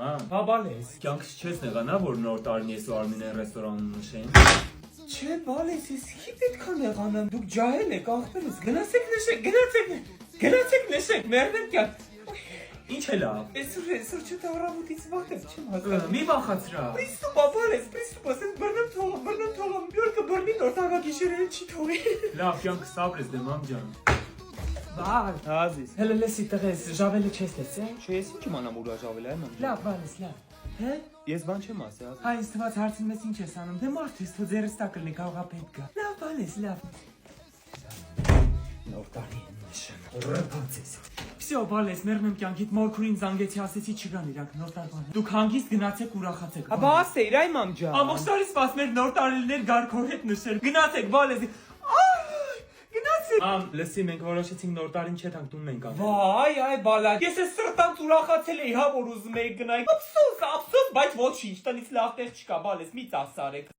Հա բալես։ Կյանքս չես նեղանա, որ նոր տարին ես ու Արմինեն ռեստորանում նշեն։ Չէ բալես, ես ի պետք է նեղանամ, դուք ջահել եք, ախպեր ես, գնացեք նշեք, մերնեմ կյանք։ Ինչ է լավ։ Այսօր չտարավուտից վախեմ, չեմ հասկանում։ Մի վախացրա։ Պրիստուպա բալես, ասենց բռնում թողամ, բյորկը բռնի նոր տարվա գիշերը չի թողի։ Լավ, կյանքս ապրես դե մամ ջան։ Բալ, հազիս։ Հələ լեսի տղես, ժավելը չես լեցե։ Չէ, ես ինչ իմանամ ուր աժավել եմ։ Լավ, բալես, լավ։ Հե? Ես բան չեմ ասի, հազիս։ Հայ ինձ թված հարցին մեզ ինչ ես անում, դե մարդ ես, թո ձերս տակլնի կաղա պետք կա։ Լավ, բալես, լավ։ Նոր տարի են նշան, ռպացես։ Всё, բալես, մերնեմ կյանքիդ մորքուրին զանգեցի, ասեցի չգան իրանք նոր տարվան։ Դուք հանգիստ գնացեք ուրախացեք։ Աբա ասեիր, այ մամ ջան։ Ամոք տարի սպաս մեր նոր տարիներ գարքոր հետ նշել։ Գնացեք, բալես։ Գնացեք։ Մամ, լսի, մենք որոշեցինք նոր տարին չէ տանք տունն ենք անում։ Վայ, այ բալա, ես ես սրտանց ուրախացել էի, հա որ ուզում էի գնայի։ Ափսոս, բայց ոչինչ, տնից լավ տեղ չկա, բալես, մի ծախսարեք։